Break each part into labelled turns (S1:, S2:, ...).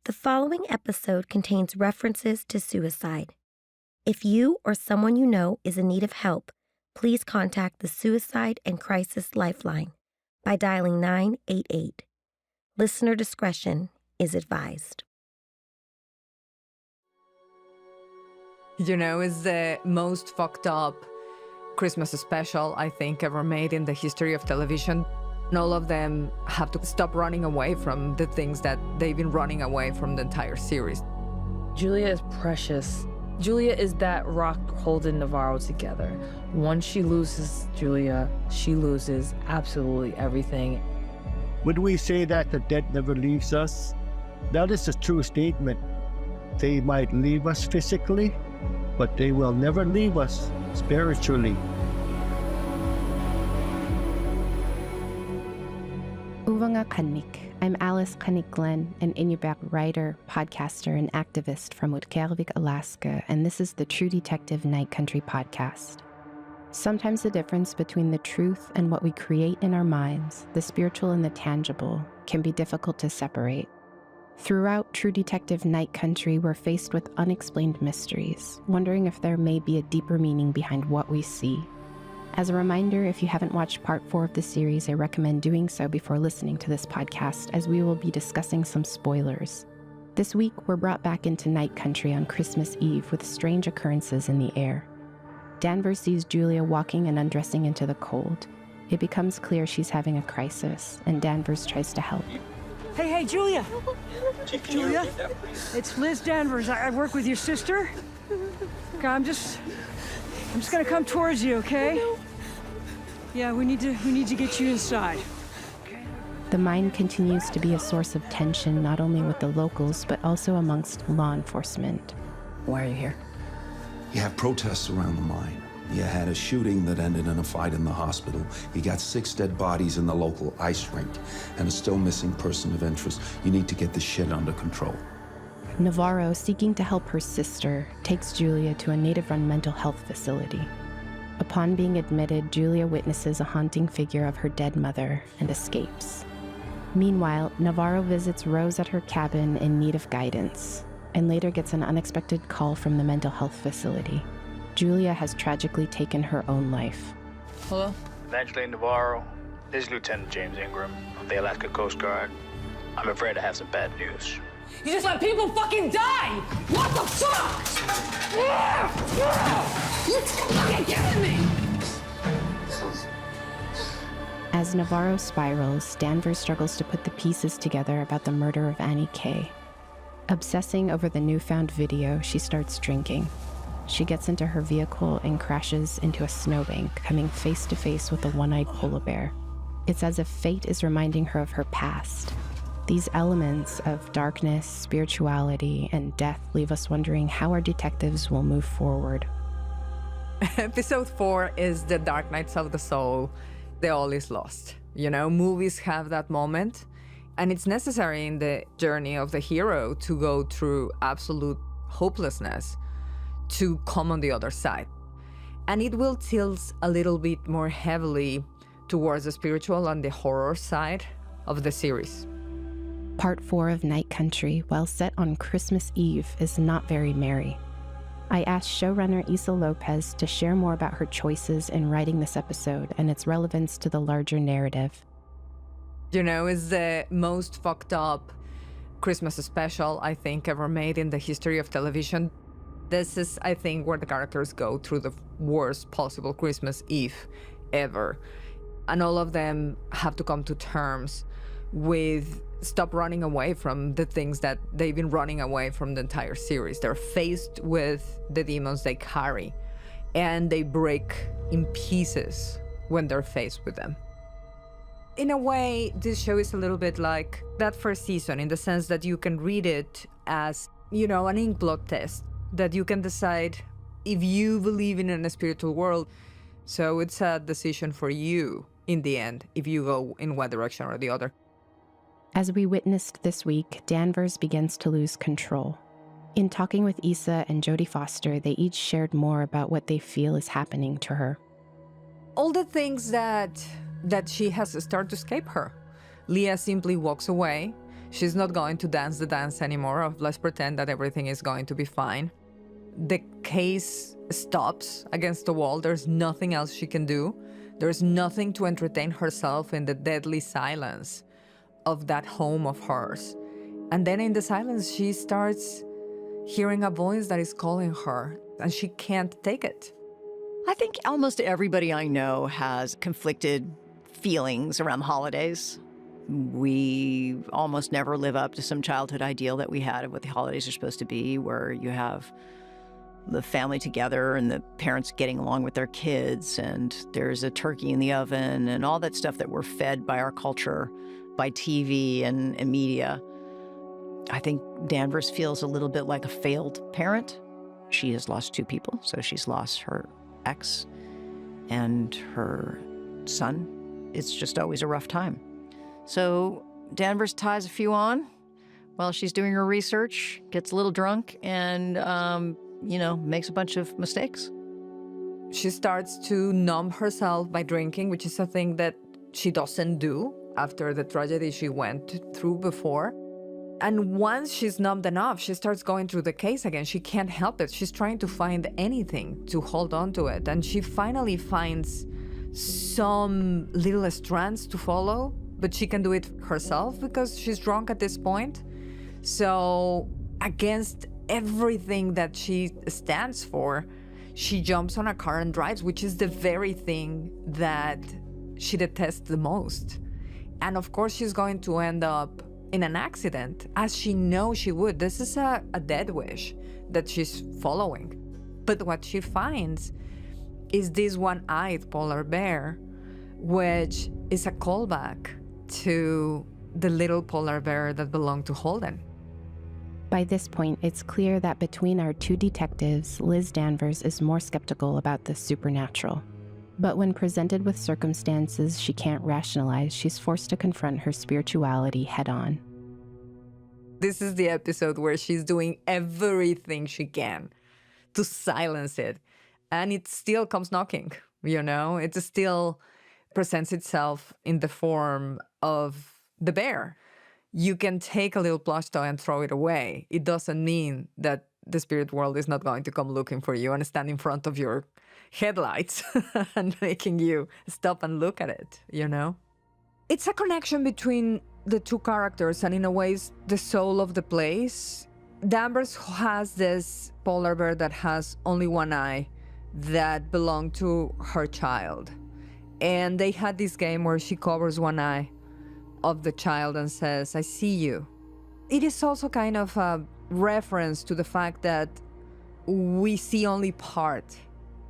S1: The following episode contains references to suicide. If you or someone you know is in need of help, please contact the Suicide and Crisis Lifeline by dialing 988. Listener discretion is advised.
S2: You know, it's the most fucked up Christmas special, I think, ever made in the history of television. And all of them have to stop running away from the things that they've been running away from the entire series.
S3: Julia is precious. Julia is that rock holding Navarro together. Once she loses Julia, she loses absolutely everything.
S4: When we say that the dead never leaves us, that is a true statement. They might leave us physically, but they will never leave us spiritually.
S5: Uvanga Kanik. I'm Alice Kanik-Glenn, an Inupiaq writer, podcaster, and activist from Utqiagvik, Alaska, and this is the True Detective Night Country podcast. Sometimes the difference between the truth and what we create in our minds, the spiritual and the tangible, can be difficult to separate. Throughout True Detective Night Country, we're faced with unexplained mysteries, wondering if there may be a deeper meaning behind what we see. As a reminder, if you haven't watched part 4 of the series, I recommend doing so before listening to this podcast, as we will be discussing some spoilers. This week, we're brought back into Night Country on Christmas Eve with strange occurrences in the air. Danvers sees Julia walking and undressing into the cold. It becomes clear she's having a crisis, and Danvers tries to help.
S6: Hey, Julia! Julia? It's Liz Danvers. I work with your sister. Okay, I'm just gonna come towards you, okay? Yeah, we need to get you inside.
S5: The mine continues to be a source of tension not only with the locals, but also amongst law enforcement.
S3: Why are you here?
S7: You have protests around the mine. You had a shooting that ended in a fight in the hospital. You got 6 dead bodies in the local ice rink, and a still missing person of interest. You need to get this shit under control.
S5: Navarro, seeking to help her sister, takes Julia to a native-run mental health facility. Upon being admitted, Julia witnesses a haunting figure of her dead mother and escapes. Meanwhile, Navarro visits Rose at her cabin in need of guidance, and later gets an unexpected call from the mental health facility. Julia has tragically taken her own life.
S3: Hello?
S8: Evangeline Navarro. This is Lieutenant James Ingram of the Alaska Coast Guard. I'm afraid I have some bad news.
S3: You just let people fucking die! What the fuck?! You're fucking kidding me!
S5: As Navarro spirals, Danvers struggles to put the pieces together about the murder of Annie Kay. Obsessing over the newfound video, she starts drinking. She gets into her vehicle and crashes into a snowbank, coming face to face with a one-eyed polar bear. It's as if fate is reminding her of her past. These elements of darkness, spirituality, and death leave us wondering how our detectives will move forward.
S2: Episode 4 is the dark nights of the soul. The all is lost. You know, movies have that moment, and it's necessary in the journey of the hero to go through absolute hopelessness to come on the other side. And it will tilt a little bit more heavily towards the spiritual and the horror side of the series.
S5: Part 4 of Night Country, while set on Christmas Eve, is not very merry. I asked showrunner Issa López to share more about her choices in writing this episode and its relevance to the larger narrative.
S2: You know, it's the most fucked up Christmas special, I think, ever made in the history of television. This is, I think, where the characters go through the worst possible Christmas Eve ever. And all of them have to come to terms with stop running away from the things that they've been running away from the entire series. They're faced with the demons they carry, and they break in pieces when they're faced with them. In a way, this show is a little bit like that first season, in the sense that you can read it as, you know, an ink blot test, that you can decide if you believe in a spiritual world. So it's a decision for you in the end, if you go in one direction or the other.
S5: As we witnessed this week, Danvers begins to lose control. In talking with Issa and Jodie Foster, they each shared more about what they feel is happening to her.
S2: All the things that she has started to escape her. Leah simply walks away. She's not going to dance the dance anymore of let's pretend that everything is going to be fine. The case stops against the wall. There's nothing else she can do. There's nothing to entertain herself in the deadly silence of that home of hers. And then in the silence, she starts hearing a voice that is calling her, and she can't take it.
S9: I think almost everybody I know has conflicted feelings around the holidays. We almost never live up to some childhood ideal that we had of what the holidays are supposed to be, where you have the family together and the parents getting along with their kids, and there's a turkey in the oven and all that stuff that we're fed by our culture, by TV and media. I think Danvers feels a little bit like a failed parent. She has lost 2 people, so she's lost her ex and her son. It's just always a rough time. So Danvers ties a few on while she's doing her research, gets a little drunk, and, makes a bunch of mistakes.
S2: She starts to numb herself by drinking, which is a thing that she doesn't do after the tragedy she went through before. And once she's numbed enough, she starts going through the case again. She can't help it. She's trying to find anything to hold on to it. And she finally finds some little strands to follow, but she can do it herself because she's drunk at this point. So against everything that she stands for, she jumps on a car and drives, which is the very thing that she detests the most. And of course, she's going to end up in an accident, as she knows she would. This is a dead wish that she's following. But what she finds is this one-eyed polar bear, which is a callback to the little polar bear that belonged to Holden.
S5: By this point, it's clear that between our 2 detectives, Liz Danvers is more skeptical about the supernatural. But when presented with circumstances she can't rationalize, she's forced to confront her spirituality head-on.
S2: This is the episode where she's doing everything she can to silence it. And it still comes knocking, It still presents itself in the form of the bear. You can take a little plush toy and throw it away. It doesn't mean that the spirit world is not going to come looking for you and stand in front of your headlights and making you stop and look at it, It's a connection between the 2 characters, and in a way, the soul of the place. Danvers has this polar bear that has only one eye that belonged to her child. And they had this game where she covers one eye of the child and says, "I see you." It is also kind of a reference to the fact that we see only part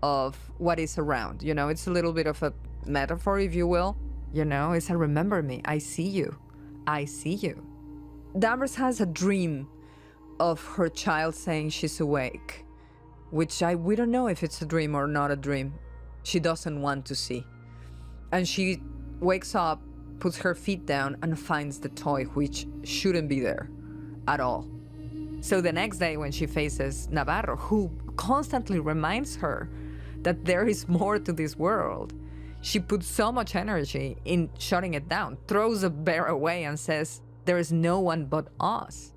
S2: of what is around. It's a little bit of a metaphor, if you will. It's a remember me, I see you. I see you. Danvers has a dream of her child saying she's awake, which we don't know if it's a dream or not a dream. She doesn't want to see. And she wakes up, puts her feet down, and finds the toy, which shouldn't be there at all. So the next day when she faces Navarro, who constantly reminds her that there is more to this world, she puts so much energy in shutting it down, throws the bear away and says, "There is no one but us."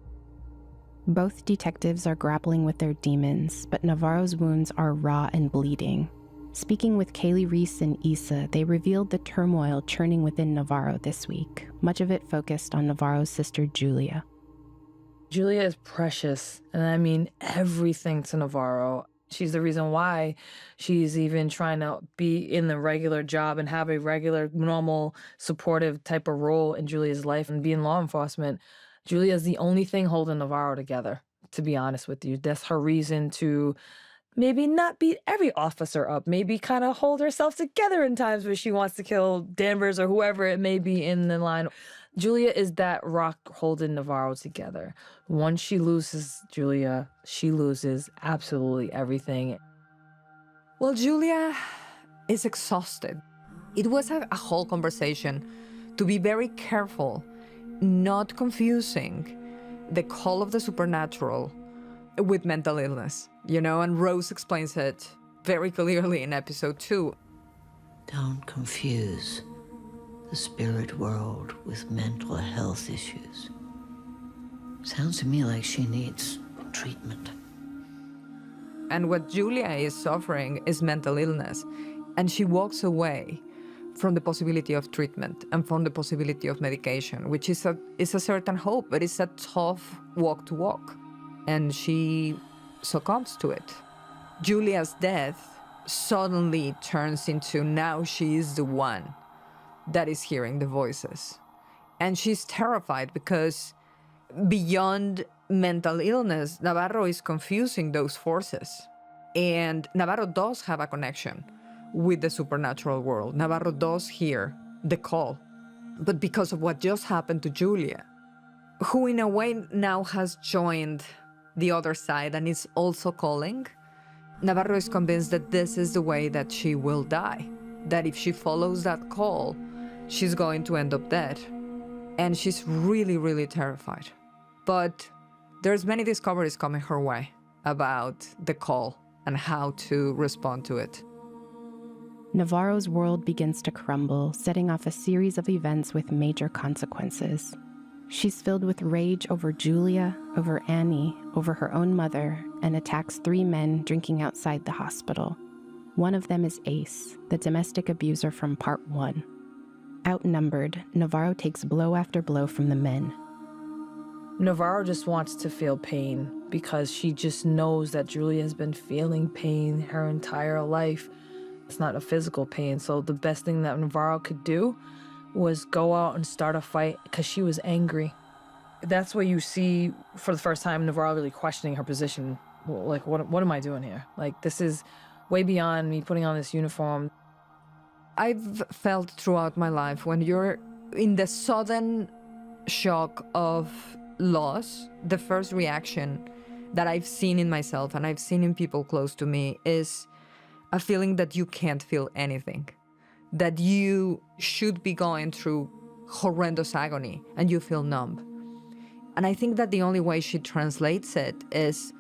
S5: Both detectives are grappling with their demons, but Navarro's wounds are raw and bleeding. Speaking with Kaylee Reese and Issa, they revealed the turmoil churning within Navarro this week, much of it focused on Navarro's sister, Julia.
S3: Julia is precious, and I mean everything to Navarro. She's the reason why she's even trying to be in the regular job and have a regular, normal, supportive type of role in Julia's life and be in law enforcement. Julia is the only thing holding Navarro together, to be honest with you. That's her reason to maybe not beat every officer up, maybe kind of hold herself together in times where she wants to kill Danvers or whoever it may be in the line. Julia is that rock holding Navarro together. Once she loses Julia, she loses absolutely everything.
S2: Well, Julia is exhausted. It was a whole conversation to be very careful, not confusing the call of the supernatural with mental illness, and Rose explains it very clearly in episode 2.
S10: Don't confuse the spirit world with mental health issues. Sounds to me like she needs treatment.
S2: And what Julia is suffering is mental illness. And she walks away from the possibility of treatment and from the possibility of medication, which is a certain hope, but it's a tough walk to walk. And she succumbs to it. Julia's death suddenly turns into now she is the one that is hearing the voices. And she's terrified because beyond mental illness, Navarro is confusing those forces. And Navarro does have a connection with the supernatural world. Navarro does hear the call. But because of what just happened to Julia, who in a way now has joined the other side and is also calling, Navarro is convinced that this is the way that she will die. That if she follows that call, she's going to end up dead. And she's really, really terrified. But there's many discoveries coming her way about the call and how to respond to it.
S5: Navarro's world begins to crumble, setting off a series of events with major consequences. She's filled with rage over Julia, over Annie, over her own mother, and attacks 3 men drinking outside the hospital. One of them is Ace, the domestic abuser from part 1. Outnumbered, Navarro takes blow after blow from the men.
S3: Navarro just wants to feel pain because she just knows that Julia has been feeling pain her entire life. It's not a physical pain, so the best thing that Navarro could do was go out and start a fight because she was angry. That's where you see, for the first time, Navarro really questioning her position. Well, like, what am I doing here? Like, this is way beyond me putting on this uniform.
S2: I've felt throughout my life when you're in the sudden shock of loss, the first reaction that I've seen in myself and I've seen in people close to me is a feeling that you can't feel anything, that you should be going through horrendous agony and you feel numb. And I think that the only way she translates it is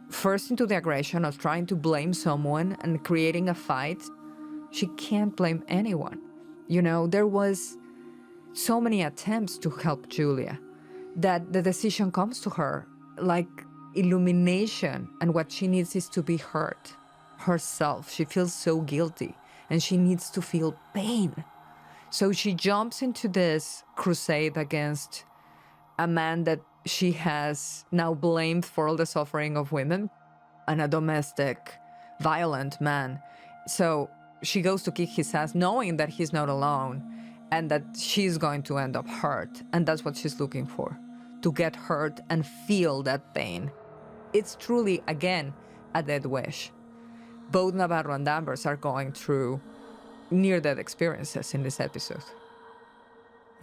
S2: first into the aggression of trying to blame someone and creating a fight. She can't blame anyone. You know, there was so many attempts to help Julia that the decision comes to her like illumination, and what she needs is to be heard herself. She feels so guilty and she needs to feel pain. So she jumps into this crusade against a man that she has now blamed for all the suffering of women, and a domestic, violent man. So she goes to kick his ass knowing that he's not alone and that she's going to end up hurt. And that's what she's looking for, to get hurt and feel that pain. It's truly, again, a death wish. Both Navarro and Danvers are going through near-death experiences in this episode.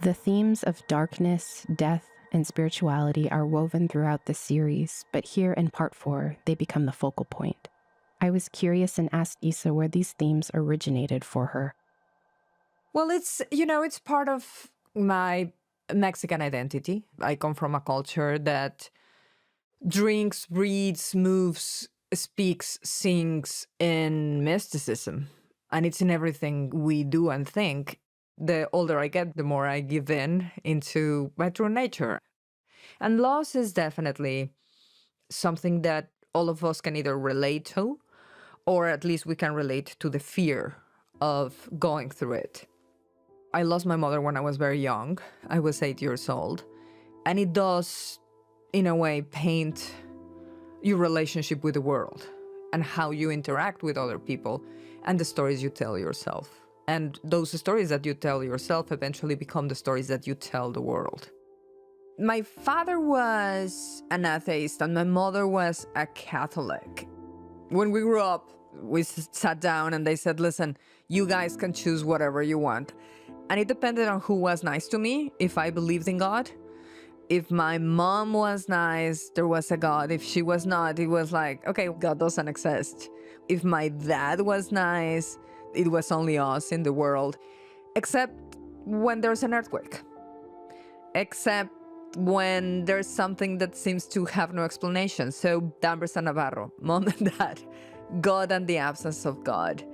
S5: The themes of darkness, death, and spirituality are woven throughout the series, but here in part 4, they become the focal point. I was curious and asked Issa where these themes originated for her.
S2: Well, it's part of my Mexican identity. I come from a culture that drinks, breathes, moves, speaks, sings in mysticism. And it's in everything we do and think. The older I get, the more I give in into my true nature. And loss is definitely something that all of us can either relate to, or at least we can relate to the fear of going through it. I lost my mother when I was very young. I was 8 years old. And it does, in a way, paint your relationship with the world and how you interact with other people and the stories you tell yourself. And those stories that you tell yourself eventually become the stories that you tell the world. My father was an atheist and my mother was a Catholic. When we grew up, we sat down and they said, listen, you guys can choose whatever you want. And it depended on who was nice to me, if I believed in God. If my mom was nice, there was a God. If she was not, it was like, okay, God doesn't exist. If my dad was nice, it was only us in the world. Except when there's an earthquake. Except when there's something that seems to have no explanation. So Danvers and Navarro, mom and dad, God and the absence of God,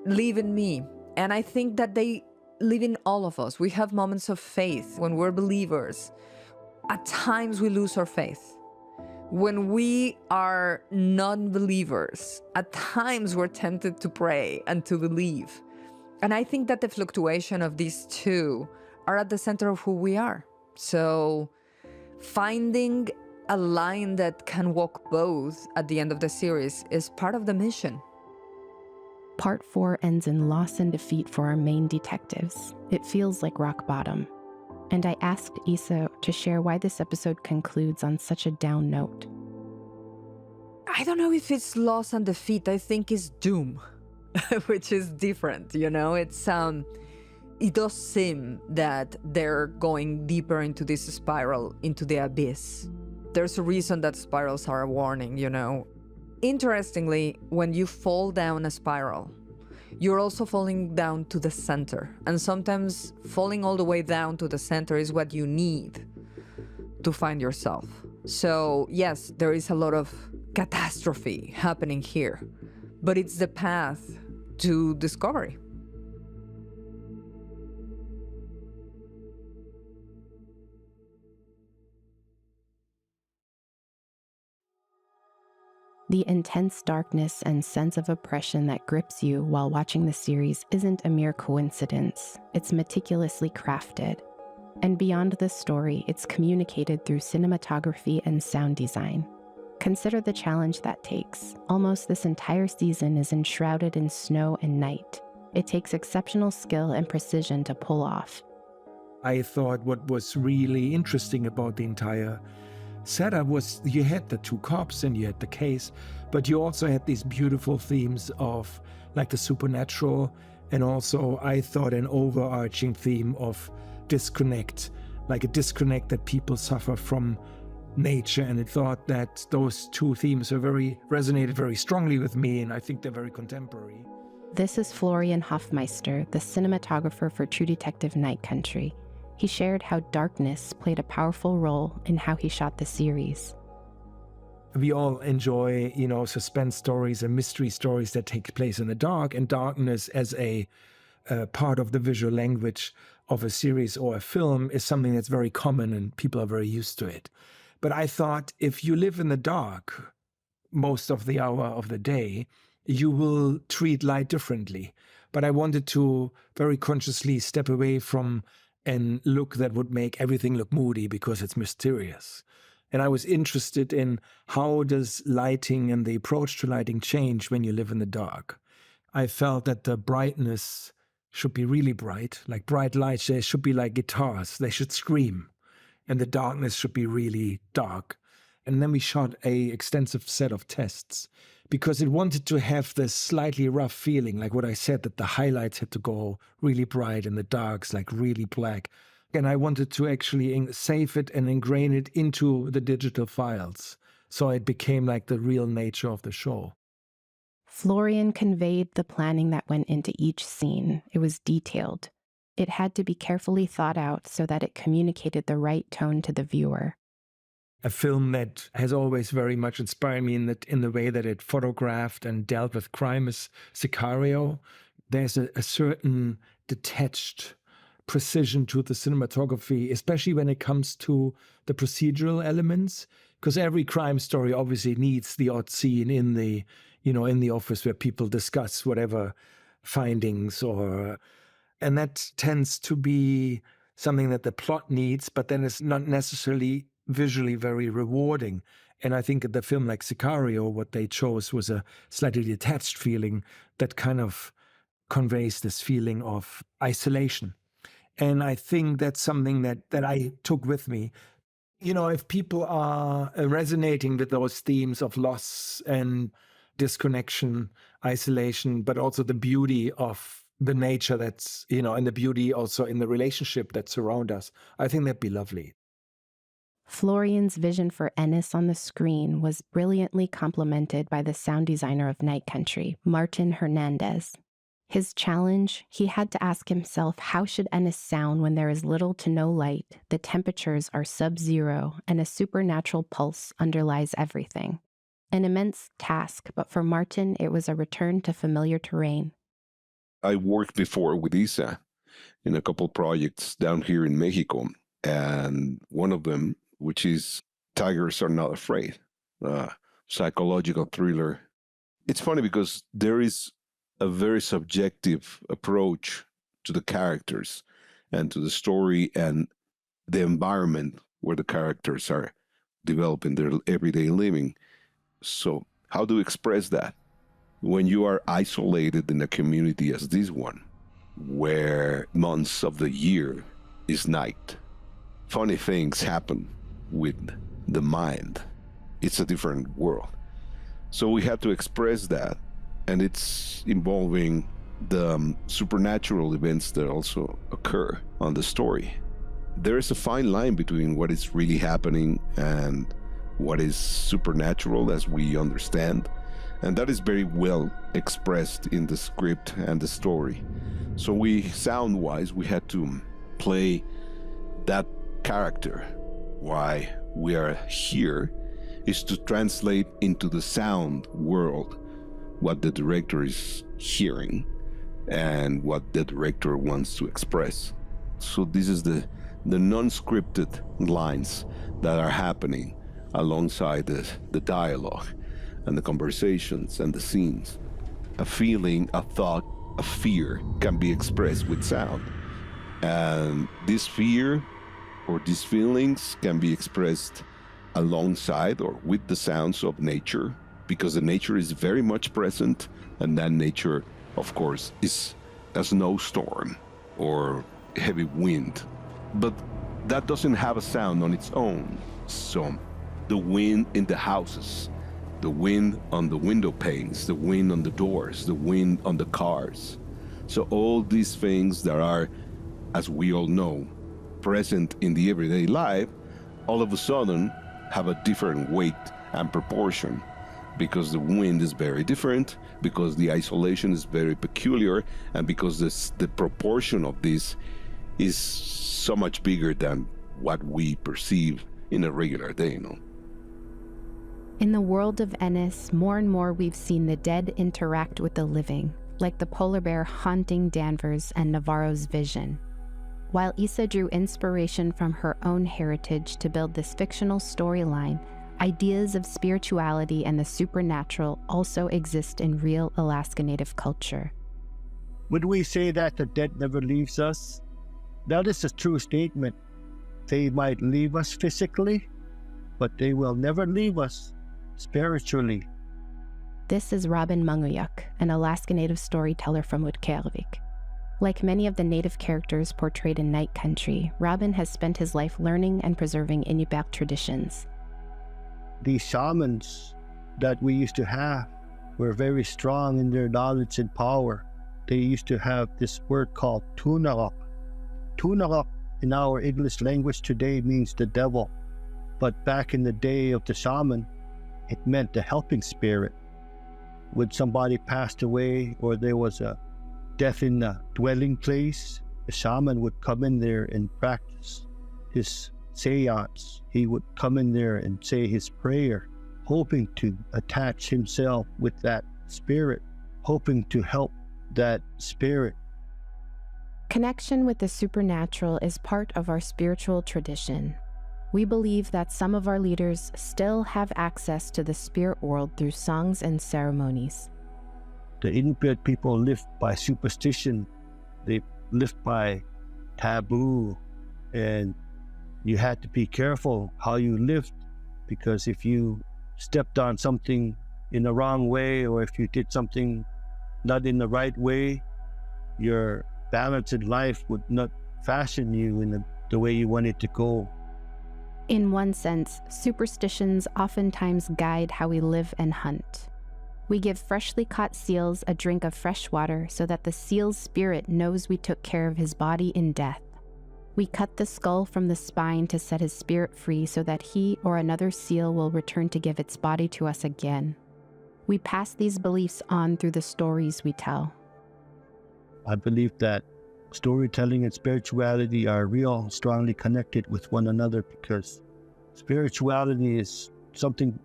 S2: live in me. And I think that they live in all of us. We have moments of faith when we're believers. at times we lose our faith. When we are non-believers, at times we're tempted to pray and to believe. And I think that the fluctuation of these two are at the center of who we are. So finding a line that can walk both at the end of the series is part of the mission.
S5: Part 4 ends in loss and defeat for our main detectives. It feels like rock bottom. And I asked Issa to share why this episode concludes on such a down note.
S2: I don't know if it's loss and defeat. I think it's doom, which is different, you know? It does seem that they're going deeper into this spiral, into the abyss. There's a reason that spirals are a warning, you know? Interestingly, when you fall down a spiral, you're also falling down to the center. And sometimes falling all the way down to the center is what you need to find yourself. So yes, there is a lot of catastrophe happening here, but it's the path to discovery.
S5: The intense darkness and sense of oppression that grips you while watching the series isn't a mere coincidence. It's meticulously crafted. And beyond the story, it's communicated through cinematography and sound design. Consider the challenge that takes. Almost this entire season is enshrouded in snow and night. It takes exceptional skill and precision to pull off.
S11: I thought what was really interesting about the entire setup was you had the two cops and you had the case, but you also had these beautiful themes of like the supernatural, and also I thought an overarching theme of disconnect, like a disconnect that people suffer from nature. And I thought that those two themes resonated very strongly with me, and I think they're very contemporary.
S5: This is Florian Hoffmeister, the cinematographer for True Detective Night Country. He shared how darkness played a powerful role in how he shot the series.
S11: We all enjoy, suspense stories and mystery stories that take place in the dark, and darkness as a part of the visual language of a series or a film is something that's very common and people are very used to it. But I thought if you live in the dark most of the hour of the day, you will treat light differently. But I wanted to very consciously step away from a look that would make everything look moody because it's mysterious. And I was interested in how does lighting and the approach to lighting change when you live in the dark. I felt that the brightness should be really bright, like bright lights. They should be like guitars. They should scream. And the darkness should be really dark. And then we shot an extensive set of tests because it wanted to have this slightly rough feeling, like what I said, that the highlights had to go really bright and the darks like really black. And I wanted to actually save it and ingrain it into the digital files. So it became like the real nature of the show.
S5: Florian conveyed the planning that went into each scene. It was detailed. It had to be carefully thought out so that it communicated the right tone to the viewer.
S11: A film that has always very much inspired me in the way that it photographed and dealt with crime is Sicario. There's a certain detached precision to the cinematography, especially when it comes to the procedural elements, because every crime story obviously needs the odd scene in the office where people discuss whatever findings and that tends to be something that the plot needs, but then it's not necessarily visually very rewarding. And I think the film like Sicario, what they chose was a slightly detached feeling that kind of conveys this feeling of isolation. And I think that's something that I took with me. If people are resonating with those themes of loss and disconnection, isolation, but also the beauty of the nature that's, and the beauty also in the relationship that surround us, I think that'd be lovely.
S5: Florian's vision for Ennis on the screen was brilliantly complemented by the sound designer of Night Country, Martin Hernandez. His challenge, he had to ask himself, how should Ennis sound when there is little to no light, the temperatures are sub-zero, and a supernatural pulse underlies everything? An immense task, but for Martin, it was a return to familiar terrain.
S12: I worked before with Issa in a couple projects down here in Mexico, and one of them which is Tigers Are Not Afraid, psychological thriller. It's funny because there is a very subjective approach to the characters and to the story and the environment where the characters are developing their everyday living. So how do you express that when you are isolated in a community as this one, where months of the year is night? Funny things happen with the mind. It's a different world. So we had to express that, and it's involving the supernatural events that also occur on the story. There is a fine line between what is really happening and what is supernatural as we understand, and that is very well expressed in the script and the story. So sound-wise, we had to play that character. Why we are here is to translate into the sound world what the director is hearing and what the director wants to express. So this is the non-scripted lines that are happening alongside the dialogue and the conversations and the scenes. A feeling, a thought, a fear can be expressed with sound. And this fear or these feelings can be expressed alongside or with the sounds of nature, because the nature is very much present, and that nature, of course, is a snowstorm or heavy wind. But that doesn't have a sound on its own. So the wind in the houses, the wind on the window panes, the wind on the doors, the wind on the cars. So all these things that are, as we all know, present in the everyday life, all of a sudden have a different weight and proportion, because the wind is very different, because the isolation is very peculiar, and because the proportion of this is so much bigger than what we perceive in a regular day, you know?
S5: In the world of Ennis, more and more we've seen the dead interact with the living, like the polar bear haunting Danvers and Navarro's vision. While Issa drew inspiration from her own heritage to build this fictional storyline, ideas of spirituality and the supernatural also exist in real Alaska Native culture.
S4: Would we say that the dead never leaves us? That is a true statement. They might leave us physically, but they will never leave us spiritually.
S5: This is Robin Manguyuk, an Alaska Native storyteller from Utqiagvik. Like many of the Native characters portrayed in Night Country, Robin has spent his life learning and preserving Inupiaq traditions.
S4: These shamans that we used to have were very strong in their knowledge and power. They used to have this word called tunarok. Tunarok in our English language today means the devil, but back in the day of the shaman, it meant the helping spirit. When somebody passed away or there was a death in the dwelling place, the shaman would come in there and practice his seance. He would come in there and say his prayer, hoping to attach himself with that spirit, hoping to help that spirit.
S5: Connection with the supernatural is part of our spiritual tradition. We believe that some of our leaders still have access to the spirit world through songs and ceremonies.
S4: The Inupiaq people live by superstition. They live by taboo, and you had to be careful how you lived, because if you stepped on something in the wrong way, or if you did something not in the right way, your balance in life would not fashion you in the way you wanted to go.
S5: In one sense, superstitions oftentimes guide how we live and hunt. We give freshly caught seals a drink of fresh water so that the seal's spirit knows we took care of his body in death. We cut the skull from the spine to set his spirit free so that he or another seal will return to give its body to us again. We pass these beliefs on through the stories we tell.
S4: I believe that storytelling and spirituality are real strongly connected with one another, because spirituality is something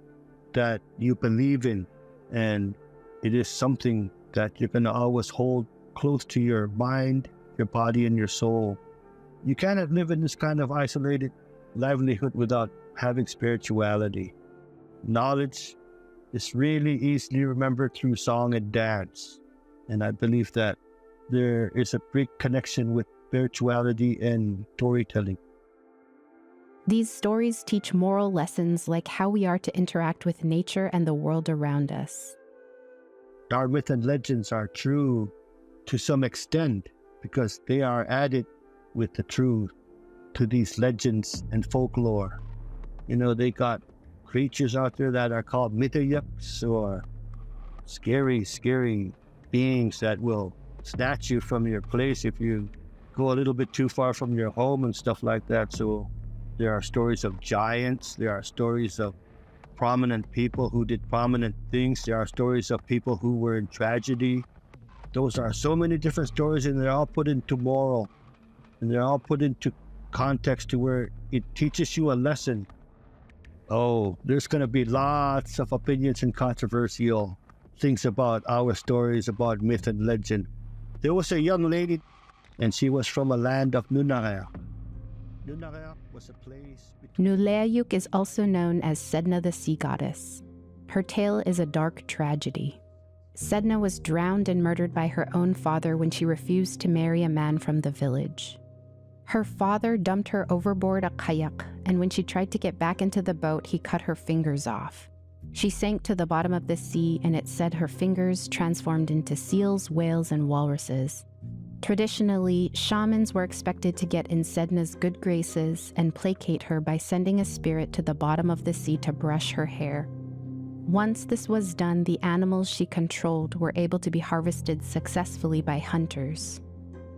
S4: that you believe in, and it is something that you're going to always hold close to your mind, your body, and your soul. You cannot live in this kind of isolated livelihood without having spirituality. Knowledge is really easily remembered through song and dance. And I believe that there is a big connection with spirituality and storytelling.
S5: These stories teach moral lessons like how we are to interact with nature and the world around us.
S4: Our myths and legends are true to some extent because they are added with the truth to these legends and folklore. You know, they got creatures out there that are called mythoyuks, or scary beings that will snatch you from your place if you go a little bit too far from your home and stuff like that. So there are stories of giants, there are stories of prominent people who did prominent things, there are stories of people who were in tragedy. Those are so many different stories, and they're all put into moral, and they're all put into context to where it teaches you a lesson. Oh, there's going to be lots of opinions and controversial things about our stories about myth and legend. There was a young lady, and she was from a land of Navarro. Navarro was a place...
S5: Nuleayuk is also known as Sedna the sea goddess. Her tale is a dark tragedy. Sedna was drowned and murdered by her own father when she refused to marry a man from the village. Her father dumped her overboard a kayak, and when she tried to get back into the boat, he cut her fingers off. She sank to the bottom of the sea, and it said her fingers transformed into seals, whales, and walruses. Traditionally, shamans were expected to get in Sedna's good graces and placate her by sending a spirit to the bottom of the sea to brush her hair. Once this was done, the animals she controlled were able to be harvested successfully by hunters.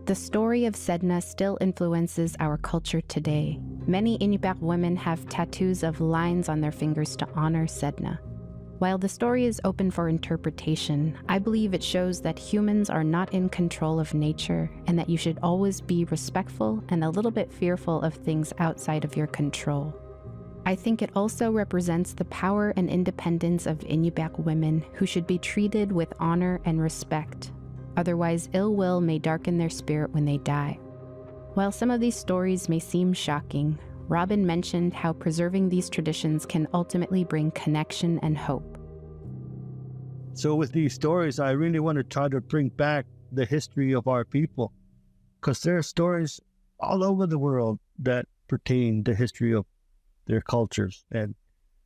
S5: The story of Sedna still influences our culture today. Many Inupiaq women have tattoos of lines on their fingers to honor Sedna. While the story is open for interpretation, I believe it shows that humans are not in control of nature and that you should always be respectful and a little bit fearful of things outside of your control. I think it also represents the power and independence of Inupiaq women who should be treated with honor and respect. Otherwise, ill will may darken their spirit when they die. While some of these stories may seem shocking, Robin mentioned how preserving these traditions can ultimately bring connection and hope.
S4: So with these stories, I really want to try to bring back the history of our people, because there are stories all over the world that pertain to the history of their cultures. And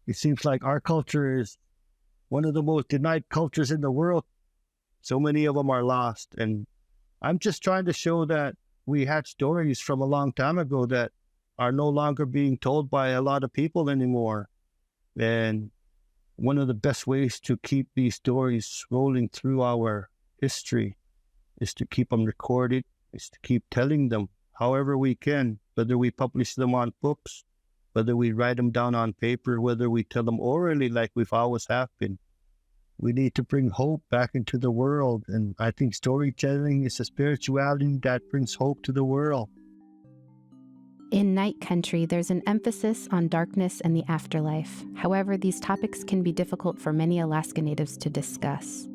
S4: it seems like our culture is one of the most denied cultures in the world. So many of them are lost. And I'm just trying to show that we had stories from a long time ago that are no longer being told by a lot of people anymore. And one of the best ways to keep these stories rolling through our history is to keep them recorded, is to keep telling them however we can, whether we publish them on books, whether we write them down on paper, whether we tell them orally like we've always have been. We need to bring hope back into the world. And I think storytelling is a spirituality that brings hope to the world.
S5: In Night Country, there's an emphasis on darkness and the afterlife. However, these topics can be difficult for many Alaska Natives to discuss.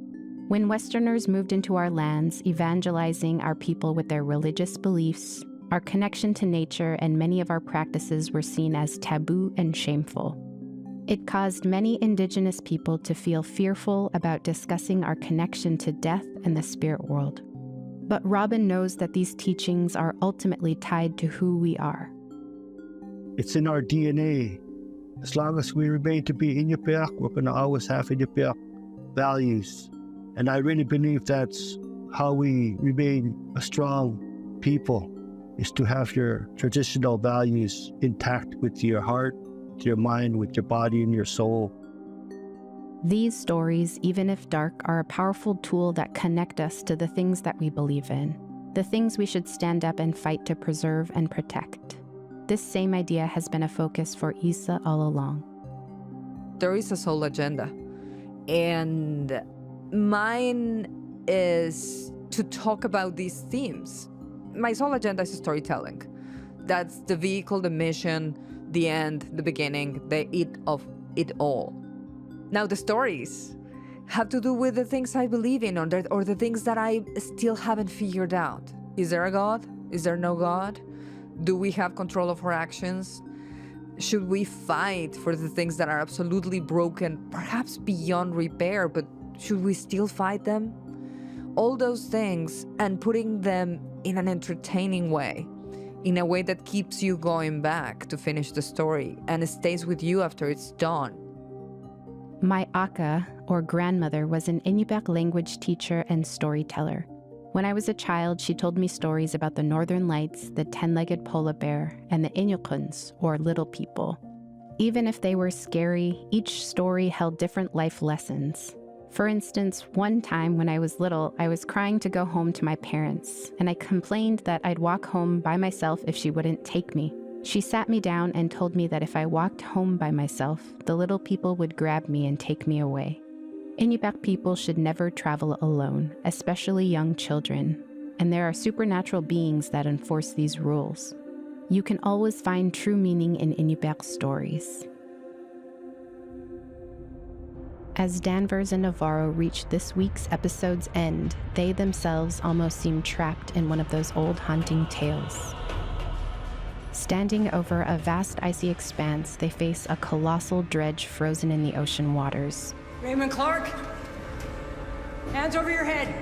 S5: When Westerners moved into our lands, evangelizing our people with their religious beliefs, our connection to nature and many of our practices were seen as taboo and shameful. It caused many indigenous people to feel fearful about discussing our connection to death and the spirit world. But Robin knows that these teachings are ultimately tied to who we are.
S4: It's in our DNA. As long as we remain to be Inupiaq, we're going to always have Inupiaq values. And I really believe that's how we remain a strong people, is to have your traditional values intact with your heart, with your mind, with your body, and your soul.
S5: These stories, even if dark, are a powerful tool that connect us to the things that we believe in, the things we should stand up and fight to preserve and protect. This same idea has been a focus for Issa all along.
S2: There is a soul agenda, and mine is to talk about these themes. My soul agenda is storytelling. That's the vehicle, the mission, the end, the beginning, the it of it all. Now, the stories have to do with the things I believe in or the things that I still haven't figured out. Is there a God? Is there no God? Do we have control of our actions? Should we fight for the things that are absolutely broken, perhaps beyond repair, but should we still fight them? All those things, and putting them in an entertaining way, in a way that keeps you going back to finish the story and stays with you after it's done.
S5: My aka, or grandmother, was an Inupiaq language teacher and storyteller. When I was a child, she told me stories about the Northern Lights, the 10-legged polar bear, and the Inukuns, or little people. Even if they were scary, each story held different life lessons. For instance, one time when I was little, I was crying to go home to my parents, and I complained that I'd walk home by myself if she wouldn't take me. She sat me down and told me that if I walked home by myself, the little people would grab me and take me away. Inupiaq people should never travel alone, especially young children, and there are supernatural beings that enforce these rules. You can always find true meaning in Inupiaq stories. As Danvers and Navarro reach this week's episode's end, they themselves almost seem trapped in one of those old haunting tales. Standing over a vast icy expanse, they face a colossal dredge frozen in the ocean waters.
S6: Raymond Clark, hands over your head.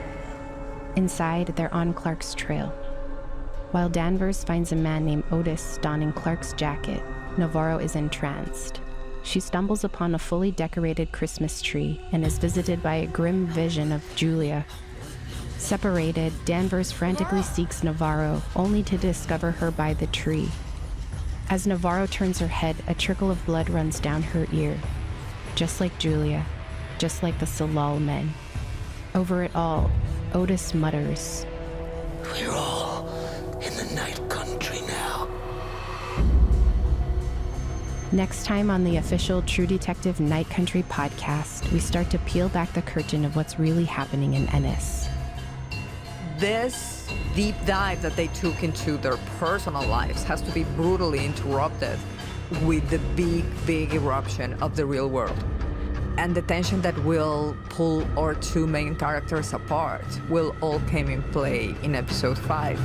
S5: Inside, they're on Clark's trail. While Danvers finds a man named Otis donning Clark's jacket, Navarro is entranced. She stumbles upon a fully decorated Christmas tree and is visited by a grim vision of Julia. Separated, Danvers frantically seeks Navarro, only to discover her by the tree. As Navarro turns her head, a trickle of blood runs down her ear. Just like Julia, just like the Salal men. Over it all, Otis mutters,
S10: "We're all in the night country now."
S5: Next time on the official True Detective Night Country podcast, we start to peel back the curtain of what's really happening in Ennis.
S2: This deep dive that they took into their personal lives has to be brutally interrupted with the big eruption of the real world. And the tension that will pull our two main characters apart will all come in play in episode 5.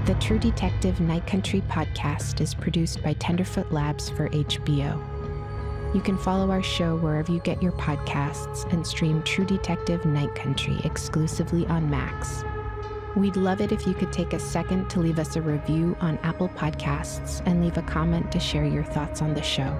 S5: The True Detective Night Country podcast is produced by Tenderfoot Labs for HBO. You can follow our show wherever you get your podcasts and stream True Detective Night Country exclusively on Max. We'd love it if you could take a second to leave us a review on Apple Podcasts and leave a comment to share your thoughts on the show.